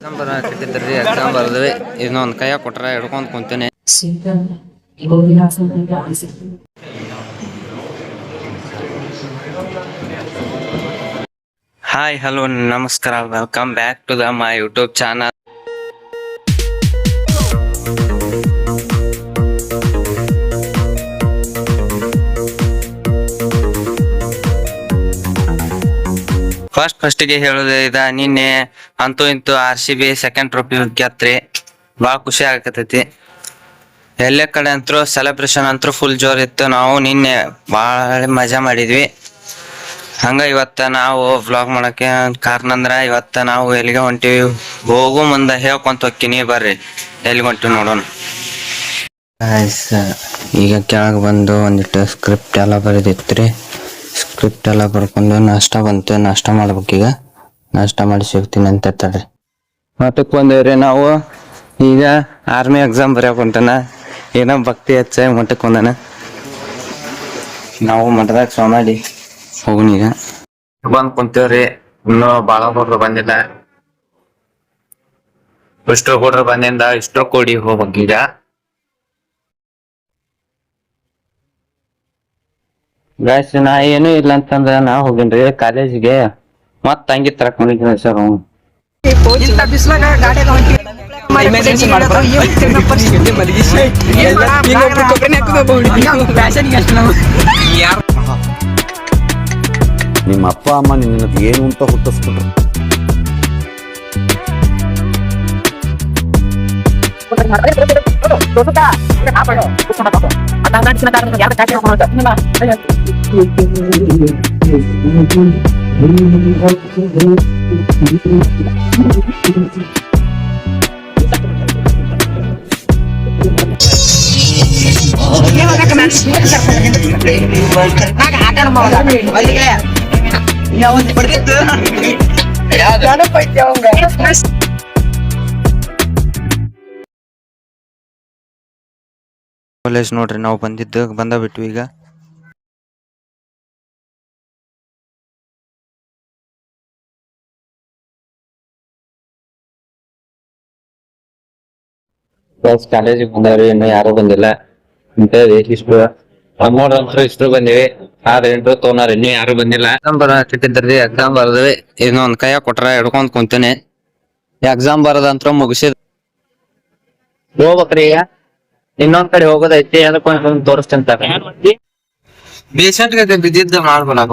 Exam ಬರ್ದ್ವಿ ಇನ್ನೊಂದು ಕೈಯಾಗ ಕೊಟ್ರ ಹಿಡ್ಕೊಂಡ್ ಕುಂತೇನೆ. ಹಾಯ್ ಹಲೋ ನಮಸ್ಕಾರ, welcome back to the my YouTube channel. ಫಸ್ಟಿಗೆ ಹೇಳುದು ನಿನ್ನೆ ಅಂತೂ ಇಂತೂ RCB ಸೆಕೆಂಡ್ ಟ್ರೋಫಿ ಗೆತ್ರಿ, ಭಾಳ ಖುಷಿ ಆಗತೈತಿ. ಎಲ್ಲೇ ಕಡೆ ಅಂತೂ ಸೆಲೆಬ್ರೇಷನ್ ಅಂತೂ ಫುಲ್ ಜೋರ್ ಇತ್ತು. ನಾವು ನಿನ್ನೆ ಭಾಳ ಮಜಾ ಮಾಡಿದ್ವಿ. ಹಂಗ ಇವತ್ತ ನಾವು ವ್ಲಾಗ್ ಮಾಡಕ್ಕೆ ಕಾರಣ ಅಂದ್ರ ಇವತ್ತ ನಾವು ಎಲ್ಲಿಗೆ ಹೊಂಟಿವಿ, ಹೋಗು ಮುಂದೆ ಹೇಳ್ಕೊಂತ ಹೋಗ್ತೀನಿ, ಬರ್ರಿ ಎಲ್ಲಿಗೆ ಹೊಂಟಿವಿ ನೋಡೋಣ. ಈಗ ಕೆಳಗೆ ಬಂದು ಒಂದಿಟ್ಟು ಸ್ಕ್ರಿಪ್ಟ್ ಎಲ್ಲ ಬರೆದಿತ್ರಿ. ಸ್ಕ್ರಿಪ್ಟ್ ಎಲ್ಲ ಬರ್ಕೊಂಡು ನಾಷ್ಟ ಬಂತು, ನಾಷ್ಟ ಮಾಡ್ಬೇಕೀಗ. ನಾಷ್ಟ ಮಾಡಿ ಸಿಗ್ತೀನಿ ಅಂತ ತಡ್ರಿ. ಮಠಕ್ಕೆ ಬಂದೇವ್ರಿ ನಾವು. ಈಗ ಆರ್ಮಿ ಎಕ್ಸಾಮ್ ಬರೆಯಕ್ ಹೊಂಟಾನ, ಏನೋ ಭಕ್ತಿ ಹೆಚ್ಚ ಮಠಕ್ಕೆ ಬಂದಾನ. ನಾವು ಮಠದಾಗ ಸ್ವ ಮಾಡಿ ಹೋಗುಣ. ಈಗ ಬಂದ್ ಕುಂತೇವ್ರಿ, ಇನ್ನೂ ಬಾಳ ಹುಡ್ರು ಬಂದಿಲ್ಲ. ಇಷ್ಟು ಹುಡ್ರು ಬಂದಿಂದ ಇಷ್ಟು ಕೂಡಿ ಹೋಗ್ಬೇಕೀಗ. ಗಾಯ್ಸ್ ನಾ ಏನೂ ಇಲ್ಲ ಅಂತಂದ್ರ ನಾ ಹೋಗಿನ್ರಿ ಕಾಲೇಜಿಗೆ, ಮತ್ತ ತಂಗಿ ತರಕ್ ಮಾಡಿದ್ವಿ ಸರ್. ನಿಮ್ಮ ಅಪ್ಪ ಅಮ್ಮ ನಿನ್ನ ಏನು ಅಂತ ಹುಟ್ಟಿಸ್ಬಿಟ್ರು. ಕಾಲೇಜ್ ನೋಡ್ರಿ, ನಾವು ಬಂದ ಬಿಟ್ವಿ ಈಗ. ಕಾಲೇಜಿಗೆ ಬಂದವ್ರಿ, ಇನ್ನು ಯಾರು ಬಂದಿಲ್ಲ. ಇಷ್ಟು ಅಮೌಂಟ್ ಅಂತೂ ಇಷ್ಟು ಬಂದಿವಿ, ಆದ್ರೆ ಎಂಟು ತೊಗೊಂಡ್ರ ಇನ್ನೂ ಯಾರು ಬಂದಿಲ್ಲ. ಎಕ್ಸಾಮ್ ಬರ್ದ್ವಿ, ಇನ್ನೊಂದ್ ಕೈಯಾಗ ಕೊಟ್ರ ಹಿಡ್ಕೊಂಡ್ ಕುಂತೇನೆ. ಎಕ್ಸಾಮ್ ಬರದಂತ್ರ ಮುಗಿಸಿದ್ ಹೋಗ್ಬೇಕ್ರಿ. ಈಗ ಇನ್ನೊಂದ್ ಕಡೆ ಹೋಗೋದೈತಿ, ಅದಕ್ಕೊಂದ್ ತೋರಿಸ್ತಂತಾರೆ. ಬೇಸಂಟ್ ಬಿದ್ದಿದ್ದ ಮಾಡ್ಕೊಳಕ